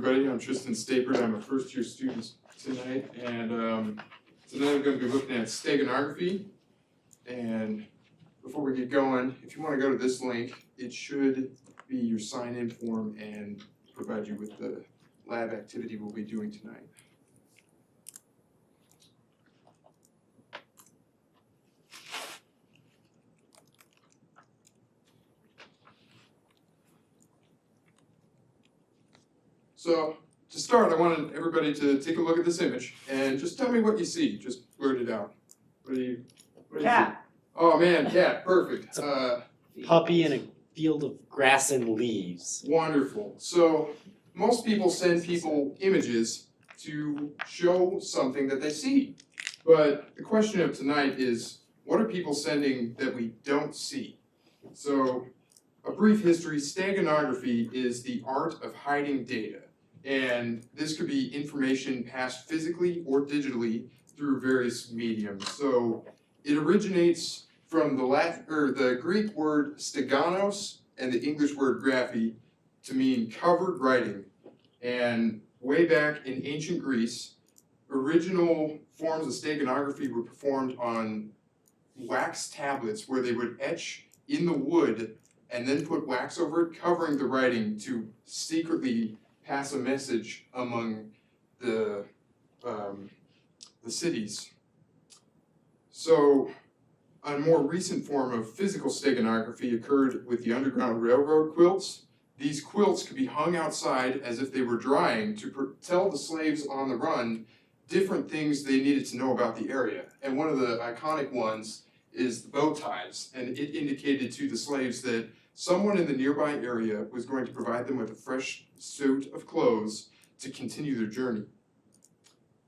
everybody. I'm Tristan Stapert. I'm a first-year student tonight, and tonight I'm going to be looking at steganography. And before we get going, if you want to go to this link, it should be your sign-in form and provide you with the lab activity we'll be doing tonight. So, to start, I wanted everybody to take a look at this image and just tell me what you see. Just blurt it out. What do you Cat. see? Oh man, cat, perfect. Puppy in a field of grass and leaves. Wonderful. So, most people send people images to show something that they see. But the question of tonight is, what are people sending that we don't see? So, a brief history, steganography is the art of hiding data. And this could be information passed physically or digitally through various mediums. So it originates from the Greek word steganos and the English word graphy to mean covered writing. And way back in ancient Greece, original forms of steganography were performed on wax tablets where they would etch in the wood and then put wax over it, covering the writing to secretly pass a message among the cities. So, a more recent form of physical steganography occurred with the Underground Railroad quilts. These quilts could be hung outside as if they were drying to tell the slaves on the run different things they needed to know about the area. And one of the iconic ones is the bow ties, and it indicated to the slaves that someone in the nearby area was going to provide them with a fresh suit of clothes to continue their journey.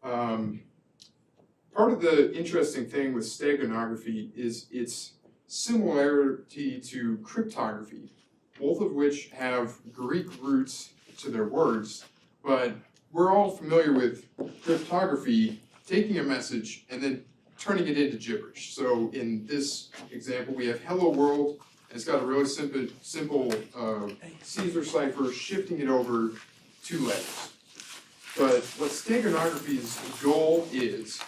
Part of the interesting thing with steganography is its similarity to cryptography, both of which have Greek roots to their words, but we're all familiar with cryptography, taking a message and then turning it into gibberish. So in this example, we have hello world, and it's got a really simple Caesar cipher, shifting it over 2 letters. But what steganography's goal is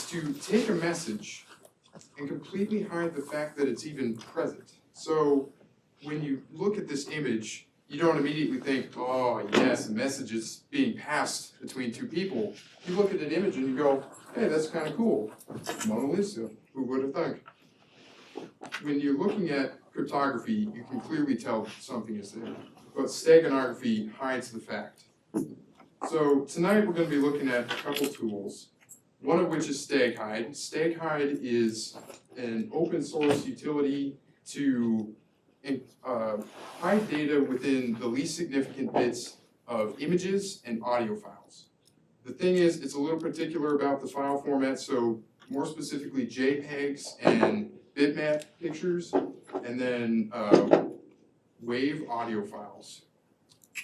to take a message and completely hide the fact that it's even present. So when you look at this image, you don't immediately think, oh yes, a message is being passed between 2 people. You look at an image and you go, hey, that's kind of cool. Mona Lisa, who would have thunk? When you're looking at cryptography, you can clearly tell something is there, but steganography hides the fact. So tonight we're going to be looking at a couple tools, one of which is Steghide. Steghide is an open source utility to hide data within the least significant bits of images and audio files. The thing is, it's a little particular about the file format, so more specifically JPEGs and bitmap pictures, and then WAV audio files.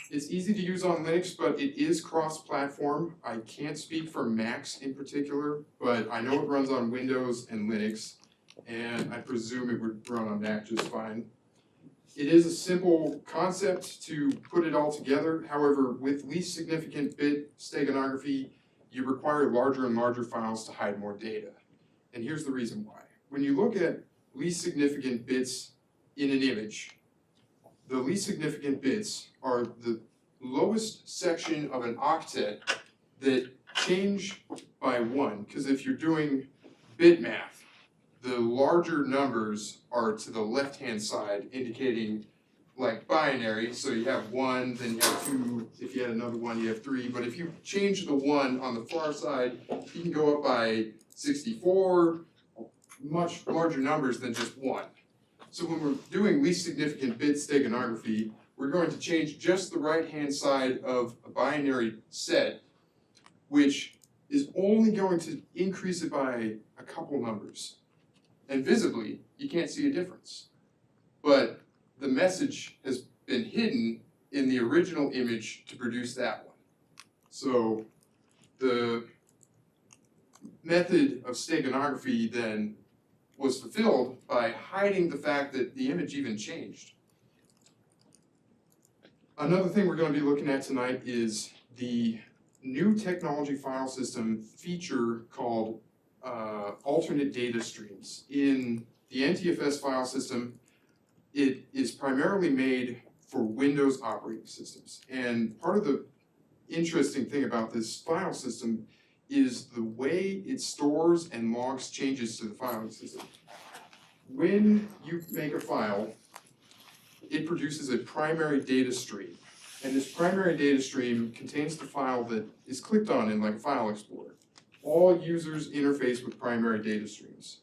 It's easy to use on Linux, but it is cross-platform. I can't speak for Macs in particular, but I know it runs on Windows and Linux, and I presume it would run on Mac just fine. It is a simple concept to put it all together. However, with least significant bit steganography, you require larger and larger files to hide more data. And here's the reason why. When you look at least significant bits in an image, the least significant bits are the lowest section of an octet that change by 1. Because if you're doing bit math, the larger numbers are to the left-hand side, indicating like binary. So you have 1, then you have 2. If you had another 1, you have 3. But if you change the 1 on the far side, you can go up by 64, much larger numbers than just 1. So when we're doing least significant bit steganography, we're going to change just the right-hand side of a binary set, which is only going to increase it by a couple numbers. And visibly, you can't see a difference. But the message has been hidden in the original image to produce that one. So the method of steganography then was fulfilled by hiding the fact that the image even changed. Another thing we're going to be looking at tonight is the new technology file system feature called alternate data streams. In the NTFS file system, it is primarily made for Windows operating systems. And part of the interesting thing about this file system is the way it stores and logs changes to the filing system. When you make a file, it produces a primary data stream. And this primary data stream contains the file that is clicked on in like a file explorer. All users interface with primary data streams.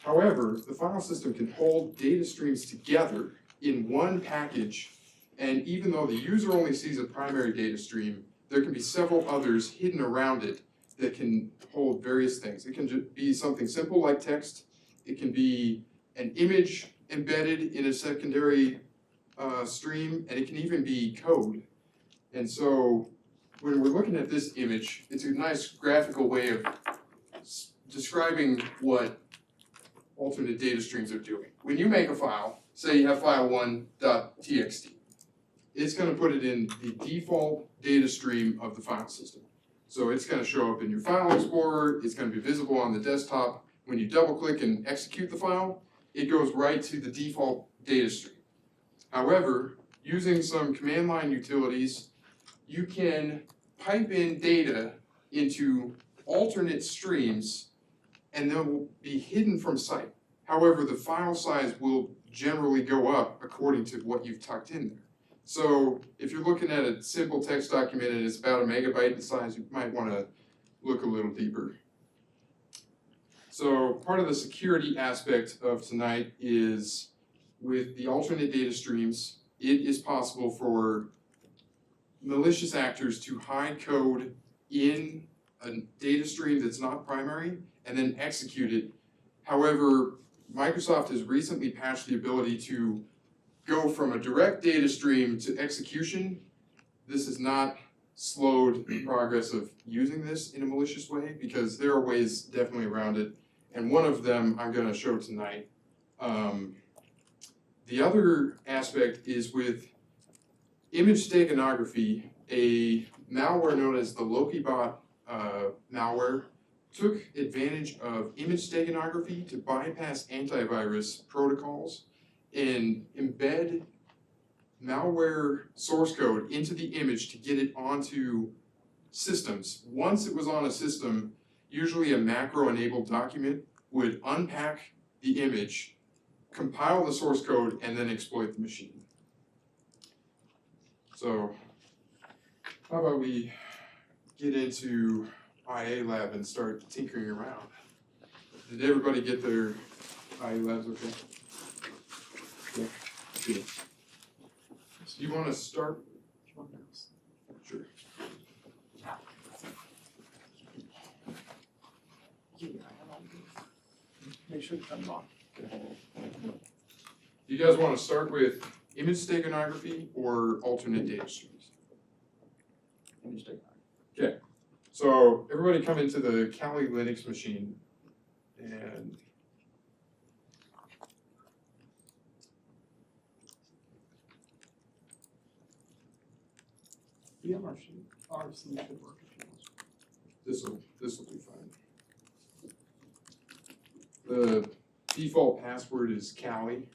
However, the file system can hold data streams together in one package, and even though the user only sees a primary data stream, there can be several others hidden around it that can hold various things. It can just be something simple like text. It can be an image embedded in a secondary stream, and it can even be code. And so when we're looking at this image, it's a nice graphical way of describing what alternate data streams are doing. When you make a file, say you have file1.txt, it's going to put it in the default data stream of the file system. So it's going to show up in your file explorer, it's going to be visible on the desktop. When you double click and execute the file, it goes right to the default data stream. However, using some command line utilities, you can pipe in data into alternate streams and they will be hidden from sight. However, the file size will generally go up according to what you've tucked in there. So if you're looking at a simple text document and it's about 1 megabyte in size, you might want to look a little deeper. So part of the security aspect of tonight is with the alternate data streams, it is possible for malicious actors to hide code in a data stream that's not primary and then execute it. However, Microsoft has recently patched the ability to go from a direct data stream to execution. This has not slowed the progress of using this in a malicious way because there are ways definitely around it. And one of them I'm going to show tonight. The other aspect is with image steganography, a malware known as the Lokibot malware took advantage of image steganography to bypass antivirus protocols and embed malware source code into the image to get it onto systems. Once it was on a system, usually a macro-enabled document would unpack the image, compile the source code, and then exploit the machine. So, how about we get into IA lab and start tinkering around? Did everybody get their IA labs okay? Yeah, good. So you want to start? Sure. Make sure to turn it on. You guys want to start with image steganography or alternate data streams? Image steganography. Okay, so everybody come into the Kali Linux machine and Yeah, RC should work if you want. this will be fine. The default password is Kali.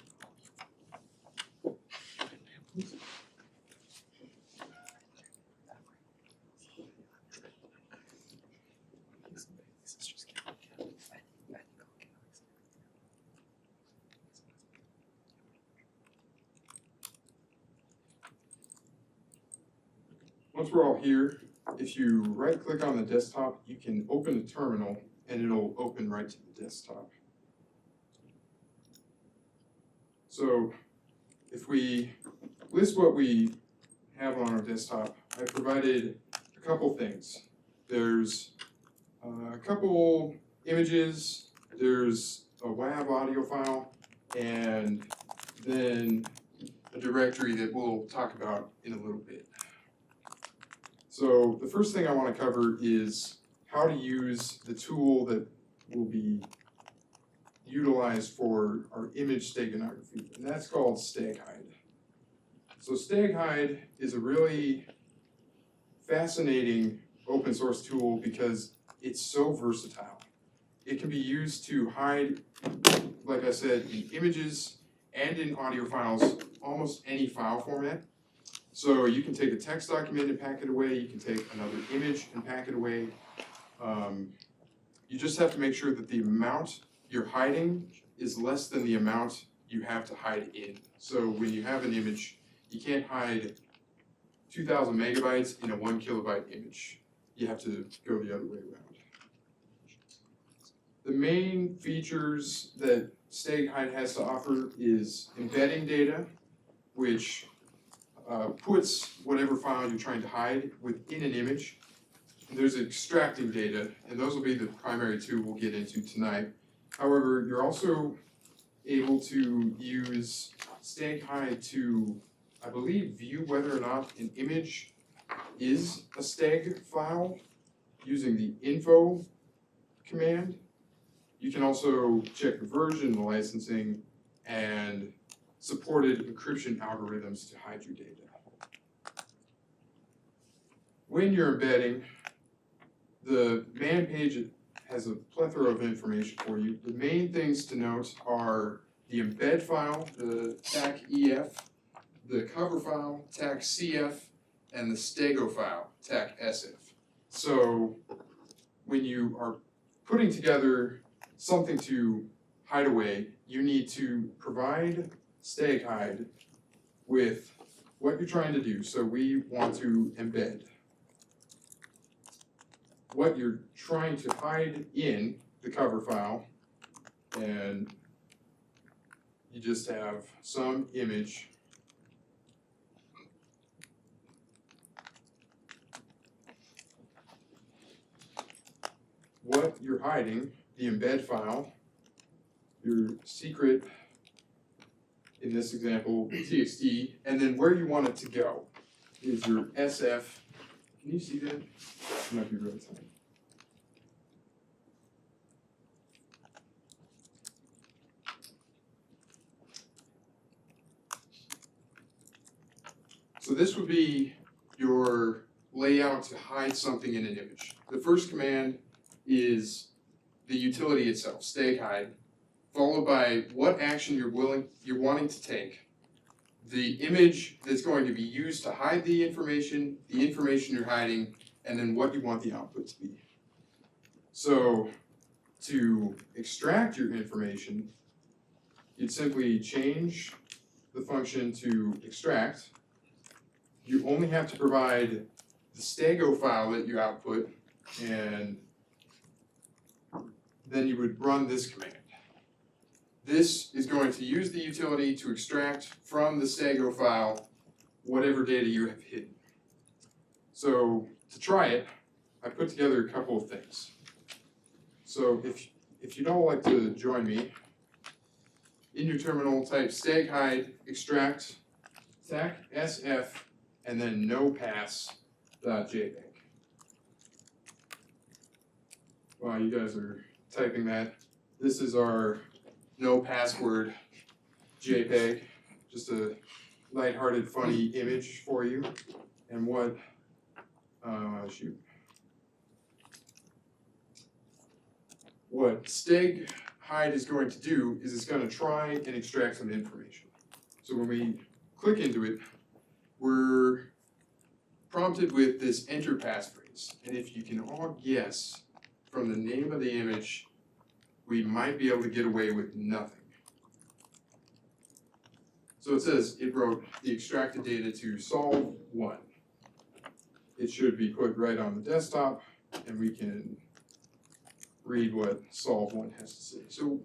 Once we're all here, if you right click on the desktop, you can open a terminal and it'll open right to the desktop. So if we list what we have on our desktop, I provided a couple things. There's a couple images, there's a WAV audio file, and then a directory that we'll talk about in a little bit. So the first thing I want to cover is how to use the tool that will be utilized for our image steganography, and that's called Steghide. So Steghide is a really fascinating open source tool because it's so versatile. It can be used to hide, like I said, in images and in audio files, almost any file format. So you can take a text document and pack it away, you can take another image and pack it away. You just have to make sure that the amount you're hiding is less than the amount you have to hide in. So when you have an image, you can't hide 2,000 megabytes in a 1 kilobyte image. You have to go the other way around. The main features that Steghide has to offer is embedding data, which puts whatever file you're trying to hide within an image. And there's extracting data, and those will be the primary two we'll get into tonight. However, you're also able to use Steghide to, I believe, view whether or not an image is a steg file using the info command. You can also check the version, the licensing, and supported encryption algorithms to hide your data. When you're embedding, the man page has a plethora of information for you. The main things to note are the embed file, the TAC-EF, the cover file, TAC-CF, and the Stego file, TAC-SF. So when you are putting together something to hide away, you need to provide Steghide with what you're trying to do. So we want to embed what you're trying to hide in the cover file, and you just have some image what you're hiding, the embed file, your secret, in this example, TXT, and then where you want it to go is your SF. Can you see that? It might be really tiny. So this would be your layout to hide something in an image. The first command is the utility itself, Steghide, followed by what action you're wanting to take, the image that's going to be used to hide the information you're hiding, and then what you want the output to be. So to extract your information, you'd simply change the function to extract. You only have to provide the Stego file that you output, and then you would run this command. This is going to use the utility to extract from the Stego file whatever data you have hidden. So to try it, I put together a couple of things. So if you'd all like to join me, in your terminal type Steghide extract TAC-SF and then nopass.jpg. While you guys are typing that, this is our no password JPEG, just a lighthearted, funny image for you. And what, what Steghide is going to do is it's going to try and extract some information. So when we click into it, we're prompted with this enter passphrase. And if you can all guess from the name of the image, we might be able to get away with nothing. So it says it wrote the extracted data to solve 1. It should be put right on the desktop, and we can read what solve 1 has to say. So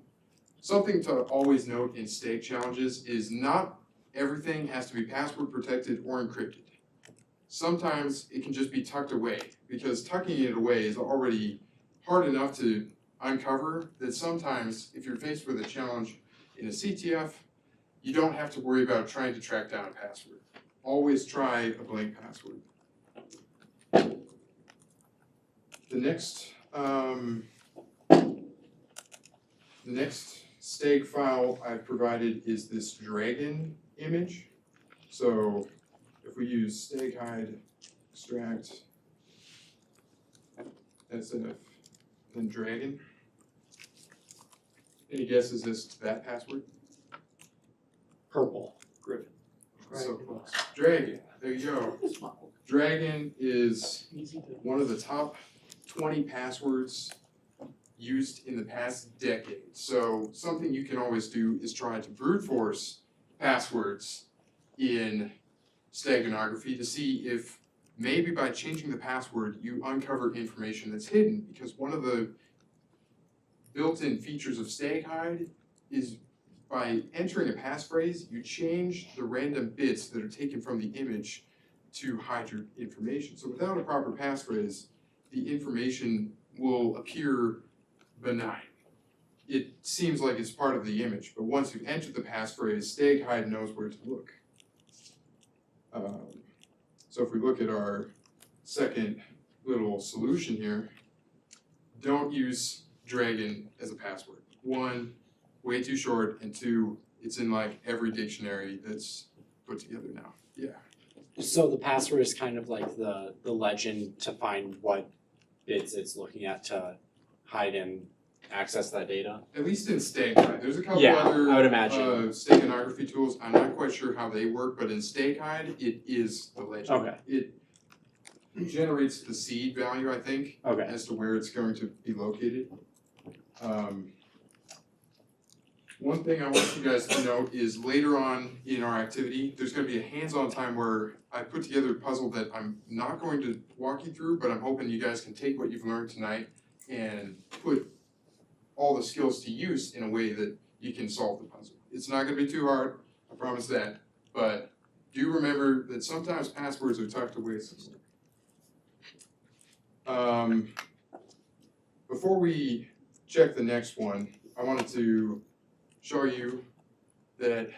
something to always note in stake challenges is not everything has to be password protected or encrypted. Sometimes it can just be tucked away, because tucking it away is already hard enough to uncover that sometimes if you're faced with a challenge in a CTF, you don't have to worry about trying to track down a password. Always try a blank password. The next stake file I've provided is this dragon image. So if we use Steghide extract SF, then dragon. Any guesses as to that password? Purple. Griffin. So close. Dragon, there you go. Smile. Dragon is Easy to. one of the top 20 passwords used in the past decade. So something you can always do is try to brute force passwords in Steganography to see if maybe by changing the password you uncover information that's hidden, because one of the built-in features of Steghide is by entering a passphrase, you change the random bits that are taken from the image to hide your information. So without a proper passphrase, the information will appear benign. It seems like it's part of the image, but once you've entered the passphrase, Steghide knows where to look. So if we look at our second little solution here, don't use dragon as a password. One, way too short, and two, it's in like every dictionary that's put together now. Yeah. So the password is kind of like the legend to find what bits it's looking at to hide and access that data. At least in Steghide. There's a couple Yeah, other I would imagine. Steganography tools. I'm not quite sure how they work, but in Steghide, it is the legend. Okay. It generates the seed value, I think, Okay. as to where it's going to be located. One thing I want you guys to know is later on in our activity, there's going to be a hands-on time where I put together a puzzle that I'm not going to walk you through, but I'm hoping you guys can take what you've learned tonight and put all the skills to use in a way that you can solve the puzzle. It's not going to be too hard, I promise that, but do remember that sometimes passwords are tucked away somewhere. Before we check the next one, I wanted to show you that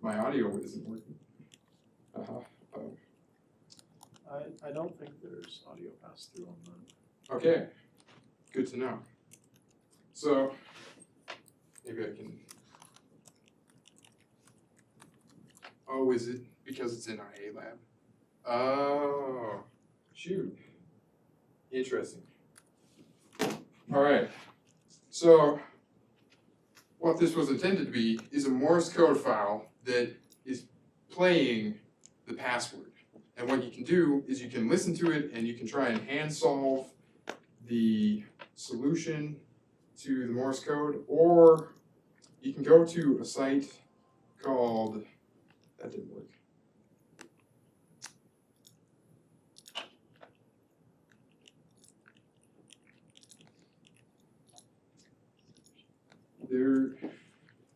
my audio isn't working. I don't think there's audio pass through on that. Okay, good to know. So maybe I can. Oh, is it because it's in our A lab? Oh, shoot. Interesting. All right. So what this was intended to be is a Morse code file that is playing the password. And what you can do is you can listen to it and you can try and hand solve the solution to the Morse code, or you can go to a site called, that didn't work. There,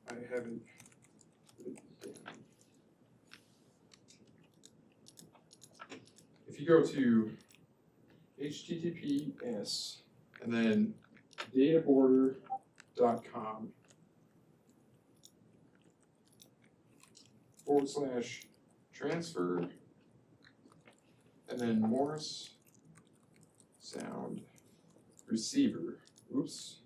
I haven't. If you go to HTTPS and then databorder.com /transfer and then Morse sound receiver. Oops.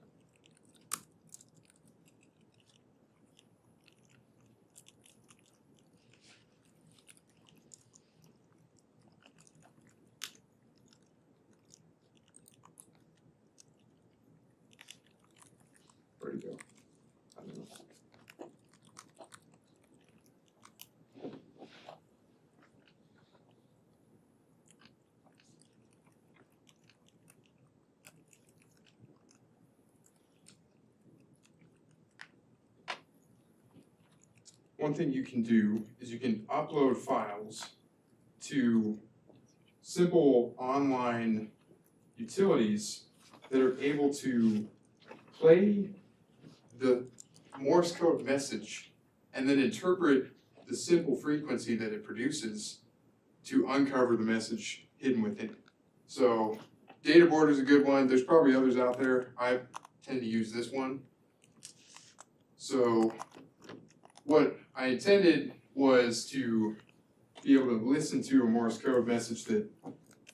Where'd it go? I don't know. One thing you can do is you can upload files to simple online utilities that are able to play the Morse code message and then interpret the simple frequency that it produces to uncover the message hidden within it. So Databoard is a good one. There's probably others out there. I tend to use this one. So what I intended was to be able to listen to a Morse code message that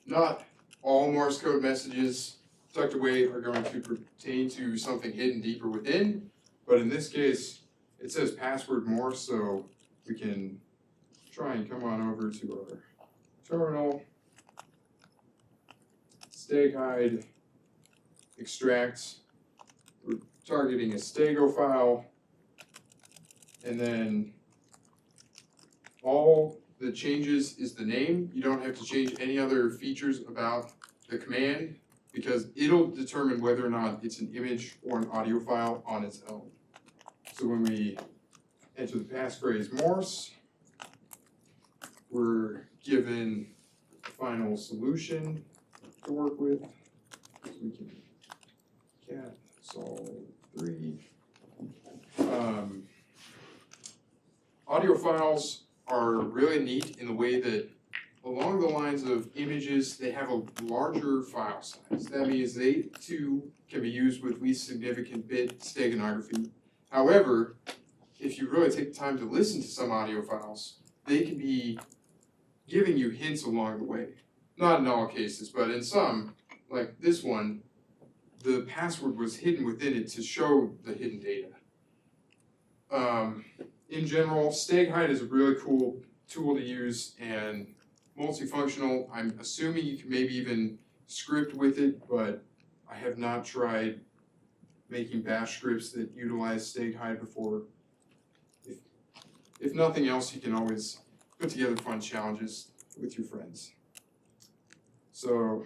not all Morse code messages tucked away are going to pertain to something hidden deeper within, but in this case, it says password Morse, so we can try and come on over to our terminal, Steghide extracts, we're targeting a Stego file, and then all that changes is the name. You don't have to change any other features about the command because it'll determine whether or not it's an image or an audio file on its own. So when we enter the passphrase Morse, we're given a final solution to work with. So we can cat solve 3. Audio files are really neat in the way that along the lines of images, they have a larger file size. That means they too can be used with least significant bit steganography. However, if you really take the time to listen to some audio files, they can be giving you hints along the way. Not in all cases, but in some, like this one, the password was hidden within it to show the hidden data. In general, Steghide is a really cool tool to use and multifunctional. I'm assuming you can maybe even script with it, but I have not tried making bash scripts that utilize Steghide before. If nothing else, you can always put together fun challenges with your friends. So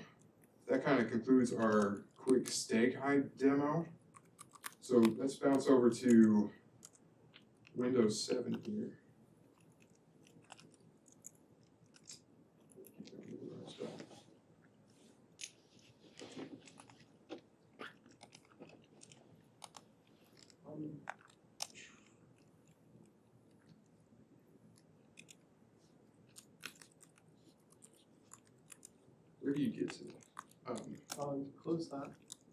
that kind of concludes our quick Steghide demo. So let's bounce over to Windows 7 here. Where do you get to? Close that,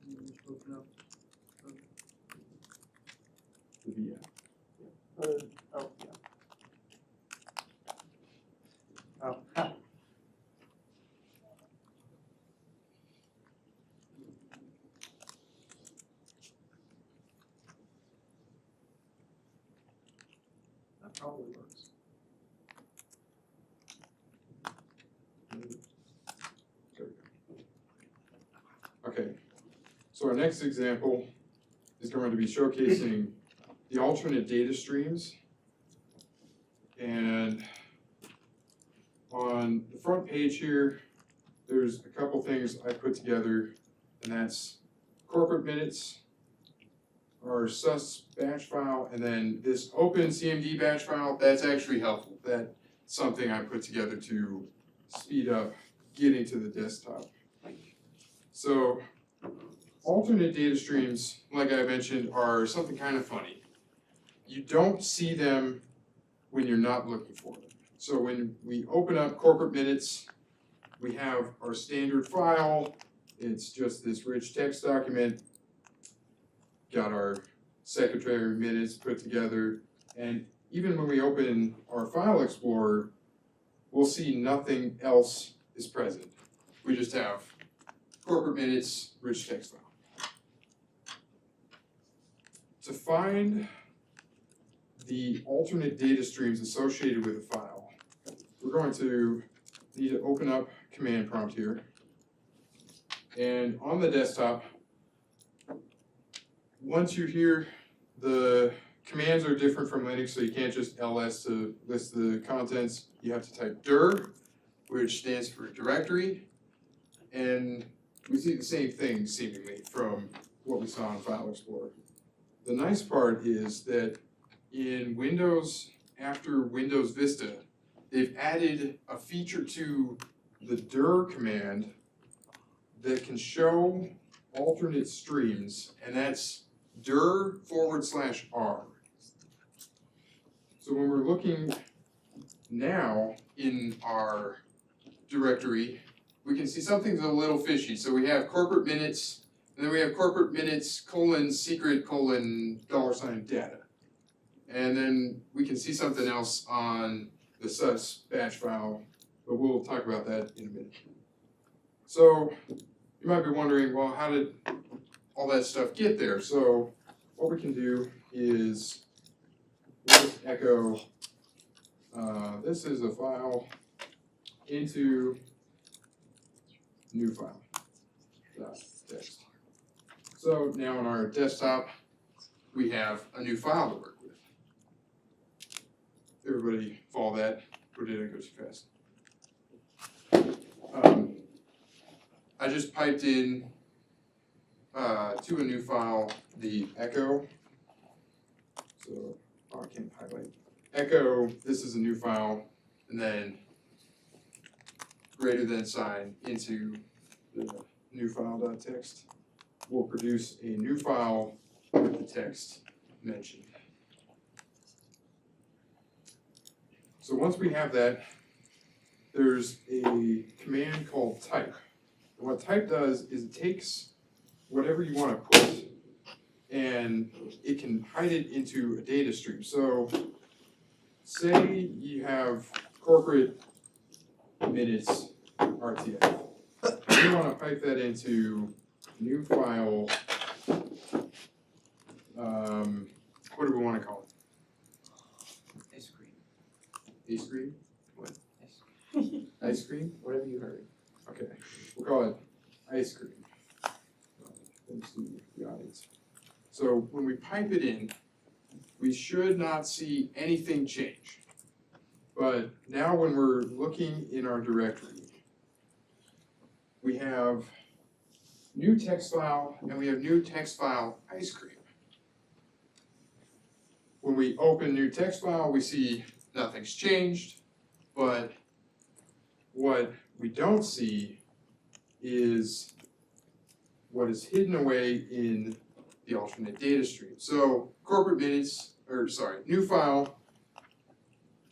and then open up. The VM. Oh, yeah. Oh, ha. That probably works. There we go. Okay, so our next example is going to be showcasing the alternate data streams. And on the front page here, there's a couple things I put together, and that's corporate minutes, our sus batch file, and then this open CMD batch file. That's actually helpful. That's something I put together to speed up getting to the desktop. So alternate data streams, like I mentioned, are something kind of funny. You don't see them when you're not looking for them. So when we open up corporate minutes, we have our standard file. It's just this rich text document. Got our secretary minutes put together. And even when we open our file explorer, we'll see nothing else is present. We just have corporate minutes, rich text file. To find the alternate data streams associated with a file, we're going to need to open up command prompt here. And on the desktop, once you're here, the commands are different from Linux, so you can't just ls to list the contents. You have to type dir, which stands for directory, and we see the same thing seemingly from what we saw in File Explorer. The nice part is that in Windows, after Windows Vista, they've added a feature to the dir command that can show alternate streams, and that's dir/r. So when we're looking now in our directory, we can see something's a little fishy. So we have corporate minutes, and then we have corporate minutes : secret : $data. And then we can see something else on the sus batch file, but we'll talk about that in a minute. So you might be wondering, well, how did all that stuff get there? So what we can do is we'll just echo this is a file into new file dot text. So now on our desktop, we have a new file to work with. Everybody follow that, or did I go too fast? I just piped in to a new file the echo. So I can't highlight. Echo, this is a new file, and then greater than sign into the new file.txt will produce a new file with the text mentioned. So once we have that, there's a command called type. And what type does is it takes whatever you want to put and it can hide it into a data stream. So say you have corporate minutes RTF. You want to pipe that into new file, what do we want to call it? Ice cream. Ice cream? What? Ice cream. Ice cream? Whatever you heard. Okay, we'll call it ice cream. Thanks to the audience. So when we pipe it in, we should not see anything change. But now when we're looking in our directory, we have new text file and we have new text file ice cream. When we open new text file, we see nothing's changed, but what we don't see is what is hidden away in the alternate data stream. So corporate minutes, or sorry, new file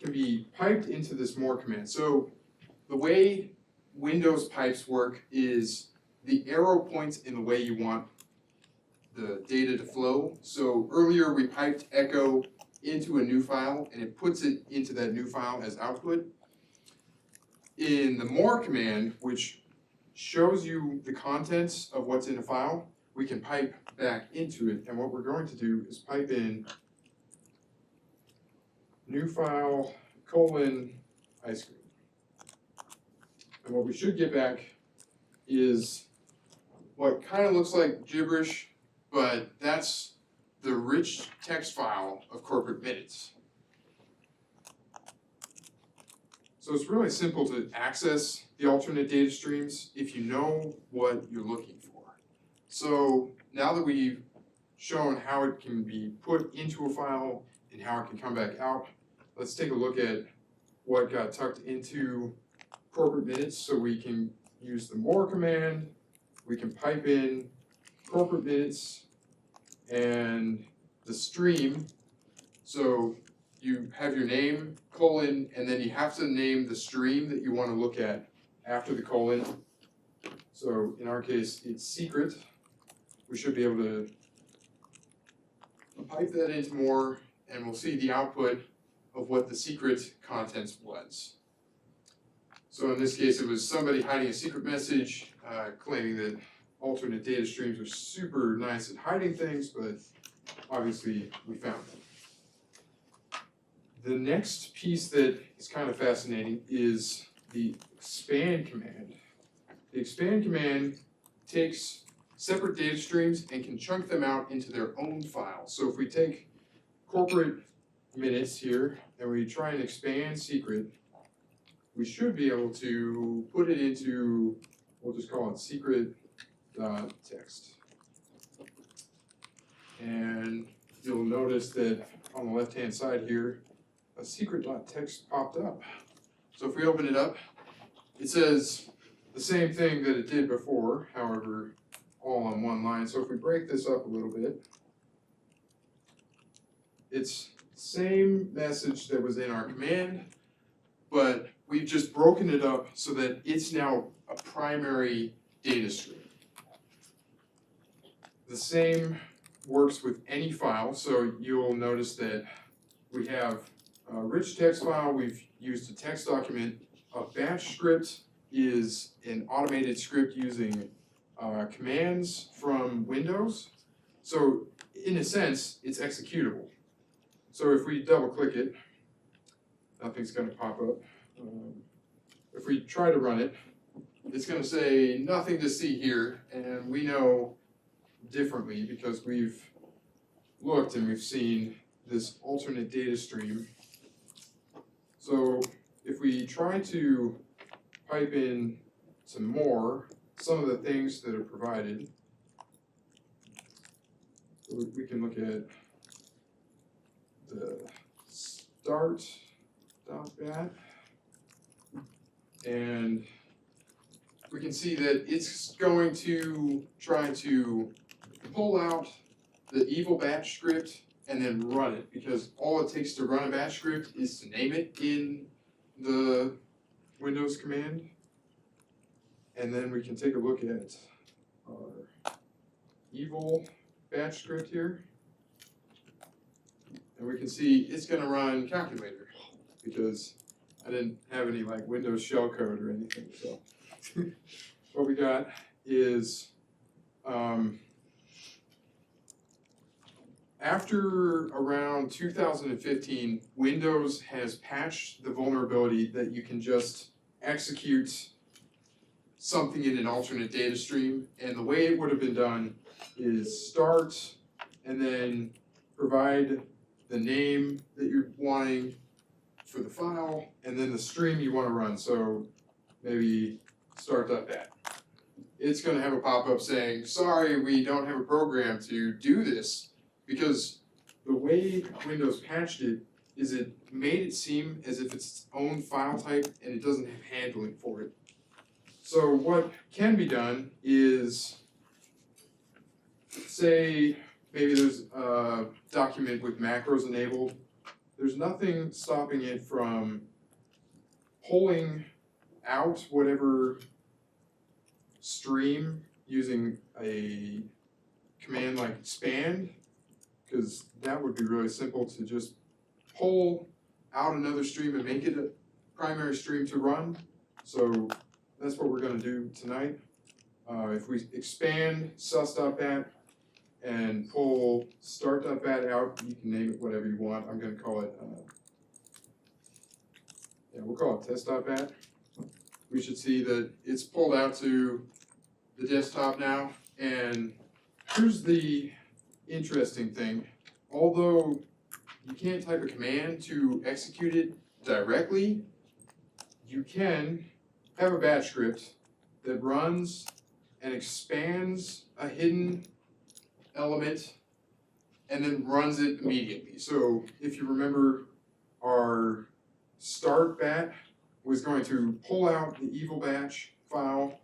can be piped into this more command. So the way Windows pipes work is the arrow points in the way you want the data to flow. So earlier we piped echo into a new file and it puts it into that new file as output. In the more command, which shows you the contents of what's in a file, we can pipe back into it. And what we're going to do is pipe in new file colon ice cream. And what we should get back is what kind of looks like gibberish, but that's the rich text file of corporate minutes. So it's really simple to access the alternate data streams if you know what you're looking for. So now that we've shown how it can be put into a file and how it can come back out, let's take a look at what got tucked into corporate minutes. So we can use the more command, we can pipe in corporate minutes and the stream. So you have your name, colon, and then you have to name the stream that you want to look at after the colon. So in our case, it's secret. We should be able to pipe that into more, and we'll see the output of what the secret contents was. So in this case, it was somebody hiding a secret message, claiming that alternate data streams are super nice at hiding things, but obviously we found them. The next piece that is kind of fascinating is the expand command. The expand command takes separate data streams and can chunk them out into their own files. So if we take corporate minutes here and we try and expand secret, we should be able to put it into, we'll just call it secret.txt. And you'll notice that on the left-hand side here, a secret.txt popped up. So if we open it up, it says the same thing that it did before, however, all on one line. So if we break this up a little bit, it's the same message that was in our command, but we've just broken it up so that it's now a primary data stream. The same works with any file, so you'll notice that we have a rich text file, we've used a text document. A bash script is an automated script using commands from Windows. So in a sense, it's executable. So if we double click it, nothing's gonna pop up. If we try to run it, it's gonna say nothing to see here, and we know differently because we've looked and we've seen this alternate data stream. So if we try to pipe in some of the things that are provided, we can look at the start.bat, and we can see that it's going to try to pull out the evil batch script and then run it, because all it takes to run a batch script is to name it in the Windows command. And then we can take a look at our evil batch script here. And we can see it's gonna run calculator, because I didn't have any like Windows shellcode or anything, so. What we got is, after around 2015, Windows has patched the vulnerability that you can just execute something in an alternate data stream. And the way it would have been done is start and then provide the name that you're wanting for the file and then the stream you want to run. So maybe start.bat. It's going to have a pop-up saying, sorry, we don't have a program to do this, because the way Windows patched it is it made it seem as if it's its own file type and it doesn't have handling for it. So what can be done is, say maybe there's a document with macros enabled. There's nothing stopping it from pulling out whatever stream using a command like expand, because that would be really simple to just pull out another stream and make it a primary stream to run. So that's what we're going to do tonight. If we expand sus.bat and pull start.bat out, you can name it whatever you want. I'm going to call it, we'll call it test.bat. We should see that it's pulled out to the desktop now. And here's the interesting thing. Although you can't type a command to execute it directly, you can have a batch script that runs and expands a hidden element and then runs it immediately. So if you remember, our start bat was going to pull out the evil batch file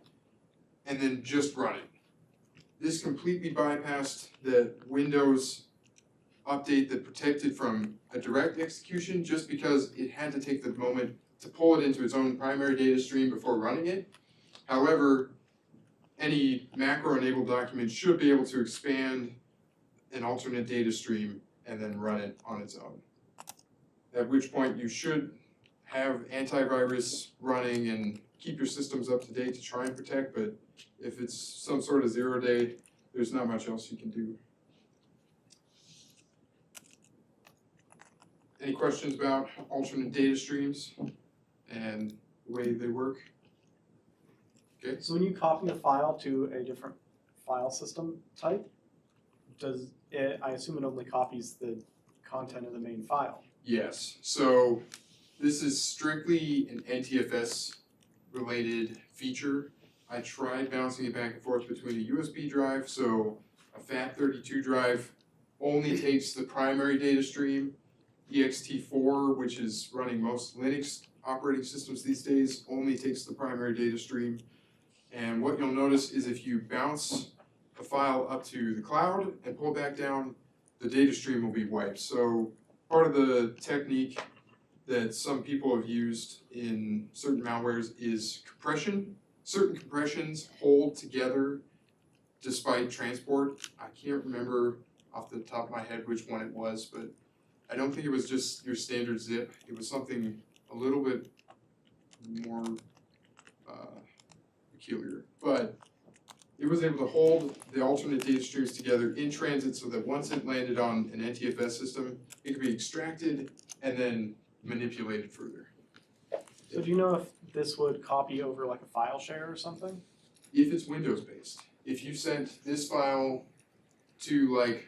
and then just run it. This completely bypassed the Windows update that protected from a direct execution, just because it had to take the moment to pull it into its own primary data stream before running it. However, any macro-enabled document should be able to expand an alternate data stream and then run it on its own. At which point you should have antivirus running and keep your systems up to date to try and protect, but if it's some sort of 0-day, there's not much else you can do. Any questions about alternate data streams and the way they work? Okay. So when you copy a file to a different file system type, does it, I assume it only copies the content of the main file? Yes, so this is strictly an NTFS related feature. I tried bouncing it back and forth between a USB drive, so a FAT32 drive only takes the primary data stream. ext4, which is running most Linux operating systems these days, only takes the primary data stream. And what you'll notice is if you bounce a file up to the cloud and pull it back down, the data stream will be wiped. So part of the technique that some people have used in certain malwares is compression. Certain compressions hold together despite transport. I can't remember off the top of my head which one it was, but I don't think it was just your standard zip. It was something a little bit more peculiar. But it was able to hold the alternate data streams together in transit so that once it landed on an NTFS system, it could be extracted and then manipulated further. So do you know if this would copy over like a file share or something? If it's Windows based, if you sent this file to like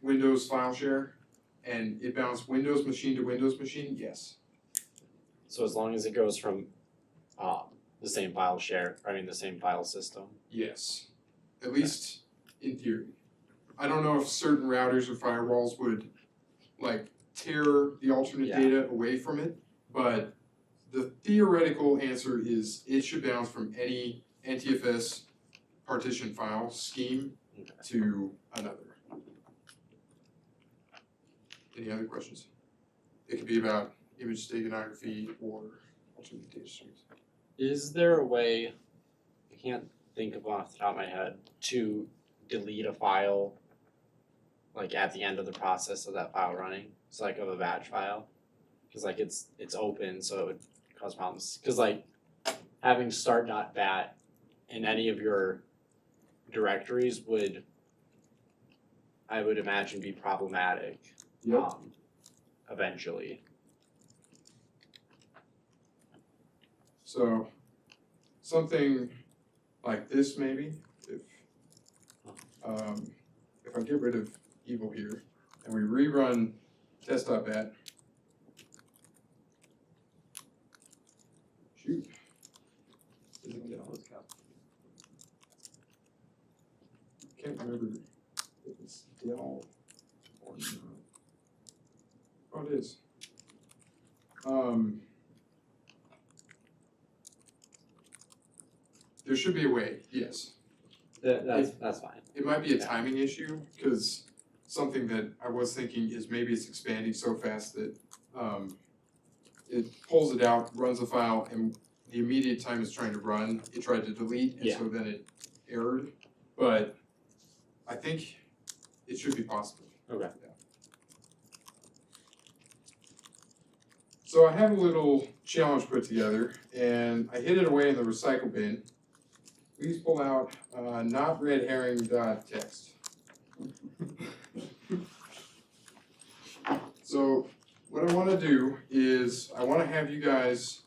Windows file share and it bounced Windows machine to Windows machine, yes. So as long as it goes from the same file share, the same file system. Yes. At least in theory. I don't know if certain routers or firewalls would like tear the alternate data away from it, but the theoretical answer is it should bounce from any NTFS partition file scheme to another. Any other questions? It could be about image steganography or alternate data streams. Is there a way, I can't think of off the top of my head, to delete a file like at the end of the process of that file running? It's like of a batch file. Because like it's open, so it would cause problems. Because like having start.bat in any of your directories would, I would imagine, be problematic. Yep. Eventually. So something like this maybe, if I get rid of evil here and we rerun test.bat. Shoot. Can't remember if it's Dell or not. Oh, it is. There should be a way, yes. That's fine. It might be a timing issue, because something that I was thinking is maybe it's expanding so fast that it pulls it out, runs a file, and the immediate time it's trying to run, it tried to delete, and so then it errored. But I think it should be possible. Okay. Yeah. So I have a little challenge put together, and I hid it away in the recycle bin. Please pull out not red herring dot text. So what I want to do is I want to have you guys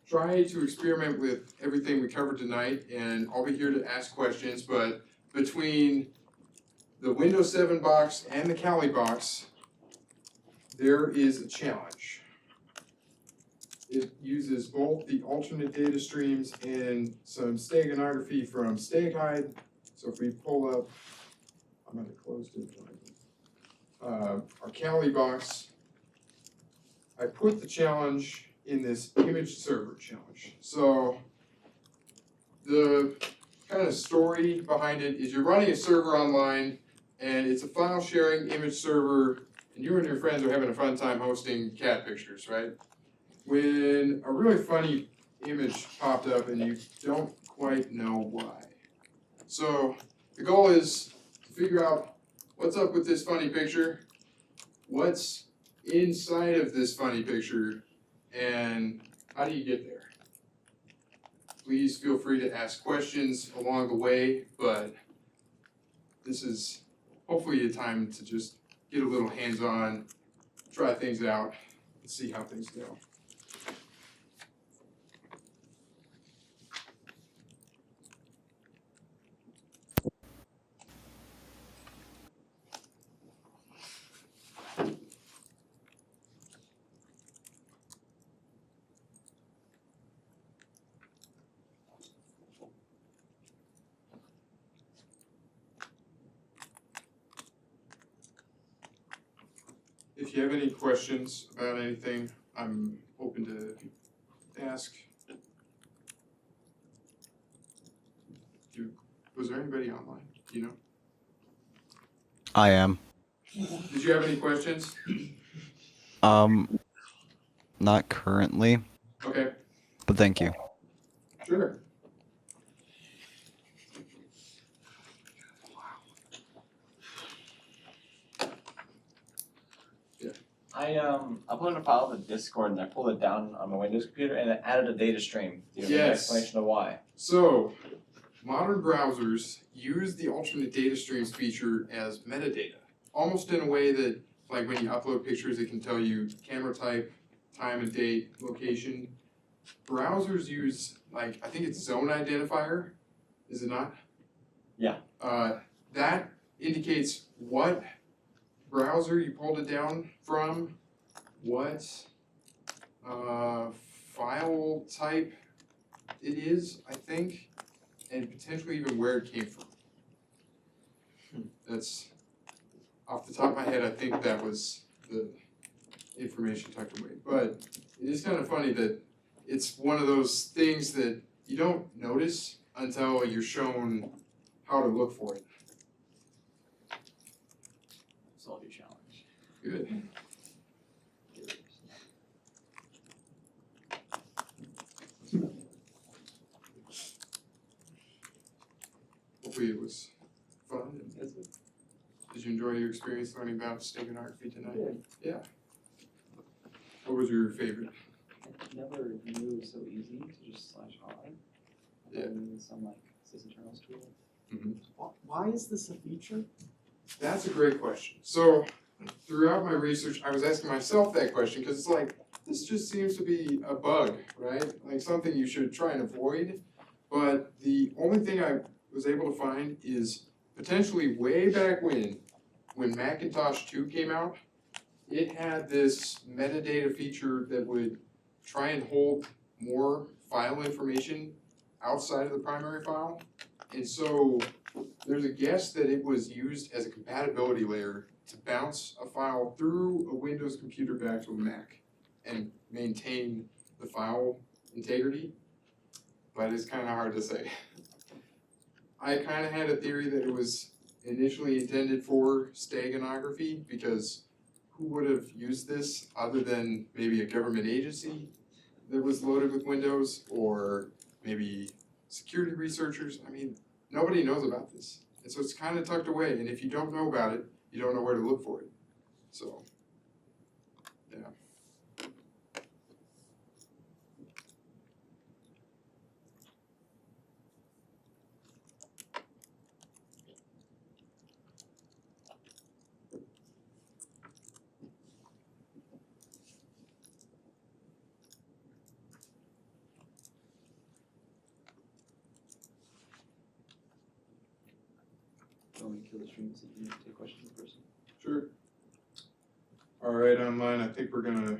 try to experiment with everything we covered tonight, and I'll be here to ask questions, but between the Windows 7 box and the Kali box, there is a challenge. It uses both the alternate data streams and some steganography from Steghide. So if we pull up, I might have closed it. Our Kali box, I put the challenge in this image server challenge. So the kind of story behind it is you're running a server online and it's a file sharing image server, and you and your friends are having a fun time hosting cat pictures, right? When a really funny image popped up and you don't quite know why. So the goal is to figure out what's up with this funny picture, what's inside of this funny picture, and how do you get there? Please feel free to ask questions along the way, but this is hopefully a time to just get a little hands-on, try things out, and see how things go. If you have any questions about anything, I'm open to ask. Was there anybody online? Do you know? I am. Did you have any questions? Not currently, Okay, but thank you. sure. I uploaded a file to Discord and I pulled it down on my Windows computer and it added a data stream. Do you have an Yes. explanation of why? So, modern browsers use the alternate data streams feature as metadata, almost in a way that like when you upload pictures, it can tell you camera type, time and date, location. Browsers use, like, I think it's zone identifier, is it not? Yeah. That indicates what browser you pulled it down from, what file type it is, I think, and potentially even where it came from. That's, off the top of my head, I think that was the information tucked away. But it is kind of funny that it's one of those things that you don't notice until you're shown how to look for it. Solve your challenge. Good. Hopefully it was fun. Did you enjoy your experience learning about steganography tonight? Yeah. What was your favorite? I never knew it was so easy to just /r. Yeah. And some like sysinternals tool. Why is this a feature? That's a great question. So throughout my research, I was asking myself that question because it's like, this just seems to be a bug, right? Like something you should try and avoid. But the only thing I was able to find is potentially way back when Macintosh 2 came out, it had this metadata feature that would try and hold more file information outside of the primary file. And so there's a guess that it was used as a compatibility layer to bounce a file through a Windows computer back to a Mac and maintain the file integrity, but it's kind of hard to say. I kind of had a theory that it was initially intended for steganography because who would have used this other than maybe a government agency that was loaded with Windows, or maybe security researchers? I mean, nobody knows about this. And so it's kind of tucked away, and if you don't know about it, you don't know where to look for it. So, yeah. Don't want to kill the stream so you can take questions in person. Sure. All right, online, I think we're gonna